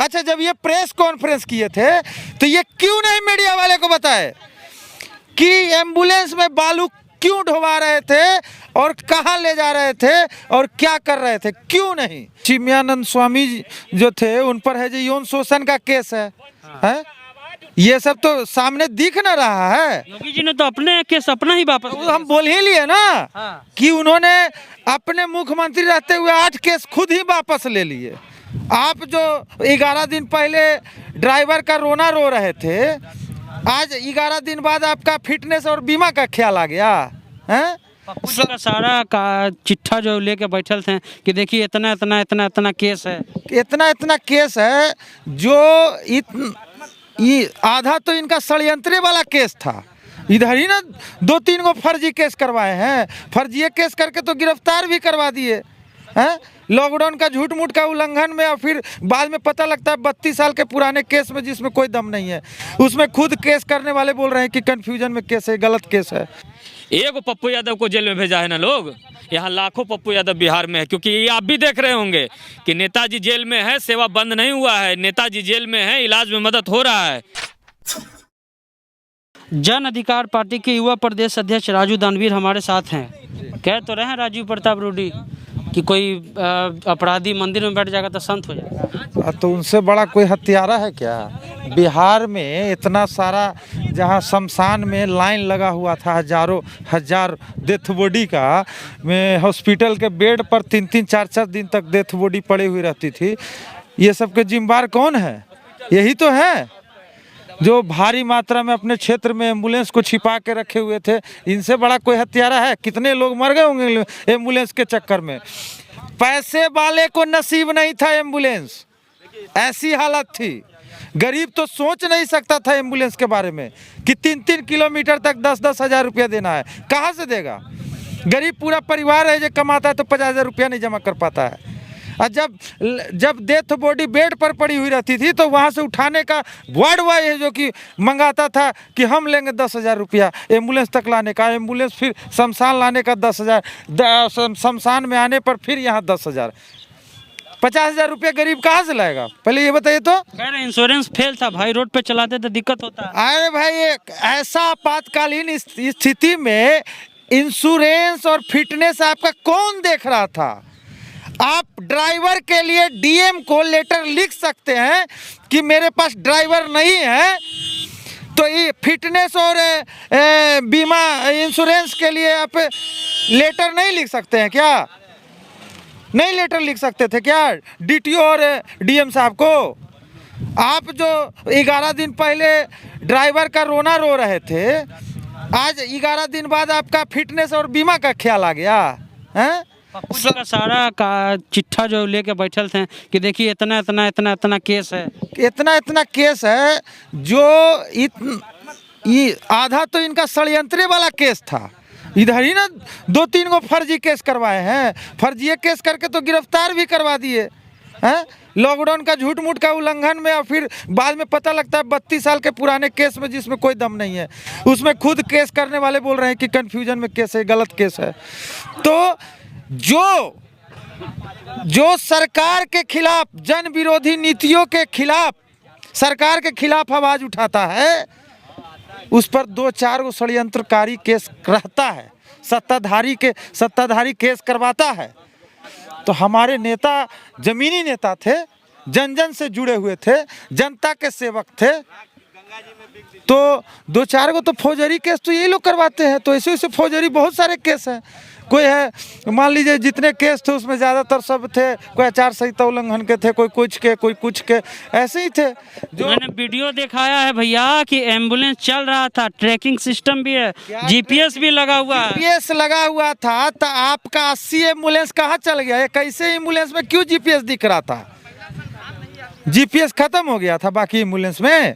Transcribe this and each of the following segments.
अच्छा, जब ये प्रेस कॉन्फ्रेंस किए थे तो ये क्यों नहीं मीडिया वाले को बताए कि एम्बुलेंस में बालू क्यों ढोवा रहे थे और कहाँ ले जा रहे थे और क्या कर रहे थे, क्यों नहीं? चिन्मयानंद स्वामी जो थे उन पर है जो यौन शोषण का केस है? ये सब तो सामने दिख ना रहा है। योगी जी ने तो अपने केस अपना ही वापस वो हम बोल ही लिए ना कि उन्होंने अपने मुख्यमंत्री रहते हुए 8 केस खुद ही वापस ले लिए। आप जो 11 दिन पहले ड्राइवर का रोना रो रहे थे, आज 11 दिन बाद आपका फिटनेस और बीमा का ख्याल आ गया है? पप्पू जी का सारा का चिट्ठा जो लेके बैठल थे कि देखिए इतना इतना इतना इतना केस है, इतना इतना केस है जो ये आधा तो इनका षड्यंत्र वाला केस था। इधर ही ना 2-3 गो फर्जी केस करवाए हैं, फर्जी केस करके तो गिरफ्तार भी करवा दिए हैं। लॉकडाउन का झूठ मूठ का उल्लंघन में और फिर बाद में पता लगता है 32 साल के पुराने केस में जिसमें कोई दम नहीं है, उसमें खुद केस करने वाले बोल रहे हैं कि कन्फ्यूजन में केस है, गलत केस है। एक पप्पू यादव को जेल में भेजा है ना लोग, यहाँ लाखों पप्पू यादव बिहार में है। क्योंकि ये आप भी देख रहे होंगे कि नेताजी जेल में है, सेवा बंद नहीं हुआ है, नेताजी जेल में है, इलाज में मदद हो रहा है। जन अधिकार पार्टी के युवा प्रदेश अध्यक्ष राजू दानवीर हमारे साथ हैं। कह तो रहे हैं राजीव प्रताप रूडी कि कोई अपराधी मंदिर में बैठ जाएगा तो संत हो जाएगा, तो उनसे बड़ा कोई हत्यारा है क्या? बिहार में इतना सारा जहाँ शमशान में लाइन लगा हुआ था, हजार डेथ बॉडी का, में हॉस्पिटल के बेड पर 3-3 4-4 दिन तक डेथ बॉडी पड़ी हुई रहती थी। ये सब के जिम्मेदार कौन है? यही तो है जो भारी मात्रा में अपने क्षेत्र में एम्बुलेंस को छिपा के रखे हुए थे। इनसे बड़ा कोई हत्यारा है? कितने लोग मर गए होंगे एम्बुलेंस के चक्कर में। पैसे वाले को नसीब नहीं था एम्बुलेंस, ऐसी हालत थी। गरीब तो सोच नहीं सकता था एम्बुलेंस के बारे में कि 3-3 किलोमीटर तक 10-10 हज़ार रुपया देना है, कहाँ से देगा? गरीब पूरा परिवार है जो कमाता है तो 50,000 रुपया नहीं जमा कर पाता है। और जब डेथ बॉडी बेड पर पड़ी हुई रहती थी तो वहाँ से उठाने का वार्ड बॉय है जो कि मंगाता था कि हम लेंगे 10,000 रुपया एम्बुलेंस तक लाने का, एम्बुलेंस फिर शमशान लाने का 10,000, शमशान में आने पर फिर यहाँ 10,000, 50,000 रुपया गरीब कहाँ से लाएगा? पहले ये बताइए तो। कह रहे इंश्योरेंस फेल था भाई, रोड पे चलाते तो दिक्कत होता है। अरे भाई, ऐसा आपातकालीन स्थिति में इंश्योरेंस और फिटनेस आपका कौन देख रहा था? आप ड्राइवर के लिए डीएम को लेटर लिख सकते हैं कि मेरे पास ड्राइवर नहीं है, तो ये फिटनेस और बीमा इंश्योरेंस के लिए आप लेटर नहीं लिख सकते हैं क्या? नहीं लेटर लिख सकते थे क्या डीटीओ और डीएम साहब को? आप जो 11 दिन पहले ड्राइवर का रोना रो रहे थे, आज 11 दिन बाद आपका फिटनेस और बीमा का ख्याल आ गया है? पप्पू जी का सारा का चिट्ठा जो लेके बैठल थे कि देखिए इतना इतना इतना इतना केस है, इतना इतना केस है जो ये आधा तो इनका षड्यंत्र वाला केस था। इधर ही ना 2-3 गो फर्जी केस करवाए हैं, फर्जी केस करके तो गिरफ्तार भी करवा दिए हैं। लॉकडाउन का झूठ मूठ का उल्लंघन में और फिर बाद में पता लगता है 32 साल के पुराने केस में जिसमें कोई दम नहीं है, उसमें खुद केस करने वाले बोल रहे हैं कि कन्फ्यूजन में केस है, गलत केस है। तो जो सरकार के खिलाफ, जन विरोधी नीतियों के खिलाफ, सरकार के खिलाफ आवाज उठाता है, उस पर 2-4 गो षड्यंत्रकारी केस रहता है, सत्ताधारी केस करवाता है। तो हमारे नेता जमीनी नेता थे, जन जन से जुड़े हुए थे, जनता के सेवक थे, तो 2-4 गो तो फौजरी केस तो ये लोग करवाते हैं। तो ऐसे ऐसे फौजरी बहुत सारे केस हैं। कोई है, मान लीजिए जितने केस थे उसमें ज़्यादातर सब थे कोई आचार संहिता उल्लंघन के थे, कोई कुछ के ऐसे ही थे। जो मैंने वीडियो दिखाया है भैया कि एम्बुलेंस चल रहा था, ट्रैकिंग सिस्टम भी है, जीपीएस भी लगा हुआ है। जीपीएस लगा हुआ था तो आपका 80 एम्बुलेंस कहाँ चल गया? 21 एम्बुलेंस में क्यों जीपीएस दिख रहा था? जीपीएस खत्म हो गया था बाकी एम्बुलेंस में,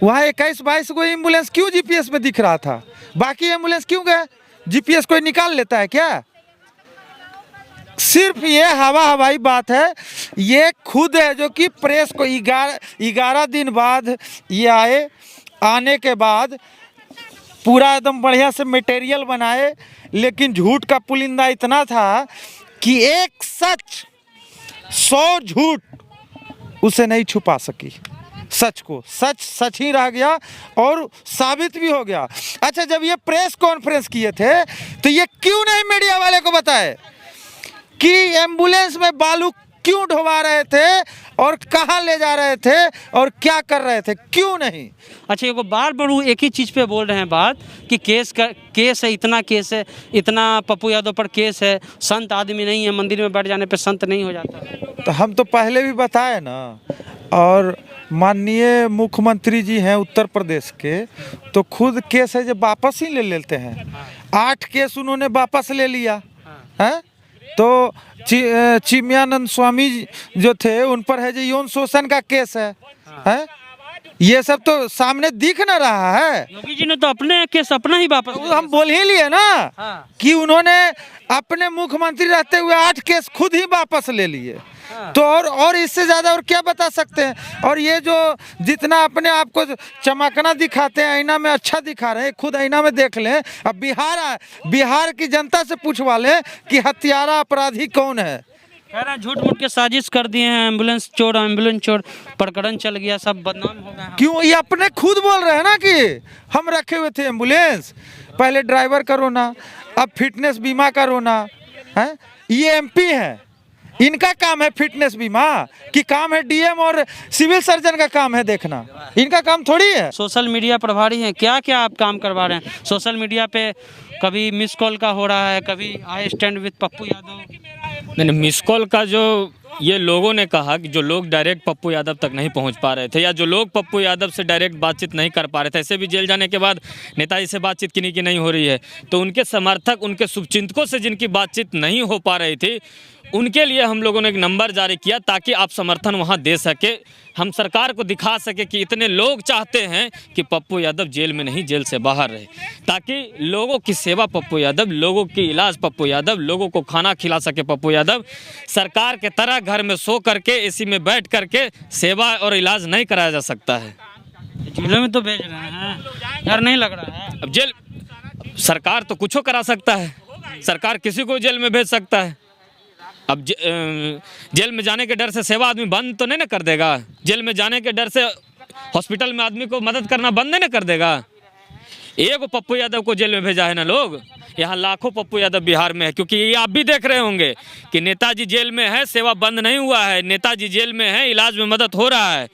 वहाँ 21-22 गो एम्बुलेंस क्यों जीपीएस में दिख रहा था? बाकी एम्बुलेंस क्यों गए? जीपीएस कोई निकाल लेता है क्या? सिर्फ ये हवाई बात है। ये खुद है जो कि प्रेस को 11 दिन बाद ये आने के बाद पूरा एकदम बढ़िया से मटेरियल बनाए, लेकिन झूठ का पुलिंदा इतना था कि एक सच 100 झूठ उसे नहीं छुपा सकी। सच को सच सच ही रह गया और साबित भी हो गया। अच्छा, जब ये प्रेस कॉन्फ्रेंस किए थे तो ये क्यों नहीं मीडिया वाले को बताए कि एम्बुलेंस में बालू क्यों ढोवा रहे थे और कहाँ ले जा रहे थे और क्या कर रहे थे, क्यों नहीं? अच्छा, ये को बार बार वो एक ही चीज़ पे बोल रहे हैं बात कि केस है, इतना केस है, इतना पप्पू यादव पर केस है, संत आदमी नहीं है, मंदिर में बैठ जाने पे संत नहीं हो जाता। तो हम तो पहले भी बताए ना, और माननीय मुख्यमंत्री जी हैं उत्तर प्रदेश के, तो खुद केस है जो वापस ही ले लेते हैं। 8 केस उन्होंने वापस ले लिया है। तो चिन्मयानंद स्वामी जो थे उन पर है जो यौन शोषण का केस है। ये सब तो सामने दिख ना रहा है। योगी जी ने तो अपने केस अपना ही वापस तो हम बोल ही लिए ना कि उन्होंने अपने मुख्यमंत्री रहते हुए 8 केस खुद ही वापस ले लिए। तो और इससे ज्यादा और क्या बता सकते हैं? और ये जो जितना अपने आप को चमकना दिखाते हैं, आईना में अच्छा दिखा रहे हैं, खुद आईना में देख लें। अब बिहार की जनता से पूछवा लें कि हत्यारा अपराधी कौन है। कह रहा झूठ मूठ के साजिश कर दिए हैं, एम्बुलेंस चोर प्रकरण चल गया, सब बदनाम हो गए। क्यों? ये अपने खुद बोल रहे हैं ना कि हम रखे हुए थे एम्बुलेंस, पहले ड्राइवर का रोना, अब फिटनेस बीमा का रोना है। ये एमपी है, इनका काम है फिटनेस बीमा कि काम है डीएम और सिविल सर्जन का काम है देखना, इनका काम थोड़ी है। सोशल मीडिया प्रभारी हैं, क्या क्या आप काम करवा रहे हैं सोशल मीडिया पे? कभी मिस कॉल का हो रहा है, कभी I stand with Pappu Yadav. नहीं, मिस कॉल का जो ये लोगों ने कहा कि जो लोग डायरेक्ट पप्पू यादव तक नहीं पहुंच पा रहे थे, या जो लोग पप्पू यादव से डायरेक्ट बातचीत नहीं कर पा रहे थे, ऐसे भी जेल जाने के बाद नेताजी से बातचीत किन्हीं की नहीं हो रही है, तो उनके समर्थक, उनके शुभचिंतकों से जिनकी बातचीत नहीं हो पा रही थी, उनके लिए हम लोगों ने एक नंबर जारी किया ताकि आप समर्थन वहां दे सके, हम सरकार को दिखा सके कि इतने लोग चाहते हैं कि पप्पू यादव जेल में नहीं, जेल से बाहर रहे, ताकि लोगों की सेवा पप्पू यादव, लोगों की इलाज पप्पू यादव, लोगों को खाना खिला सके पप्पू यादव। सरकार के तरह घर में सो करके, एसी में बैठ करके सेवा और इलाज नहीं कराया जा सकता है। जेलों में तो भेज रहे हैं, डर नहीं लग रहा है? अब जेल सरकार तो कुछ करा सकता है, सरकार किसी को जेल में भेज सकता है। अब जेल में जाने के डर से सेवा आदमी बंद तो नहीं ना कर देगा, जेल में जाने के डर से हॉस्पिटल में आदमी को मदद करना बंद नहीं ना कर देगा। एक पप्पू यादव को जेल में भेजा है ना लोग, यहाँ लाखों पप्पू यादव बिहार में है, क्योंकि ये आप भी देख रहे होंगे कि नेताजी जेल में है, सेवा बंद नहीं हुआ है, नेताजी जेल में है, इलाज में मदद हो रहा है।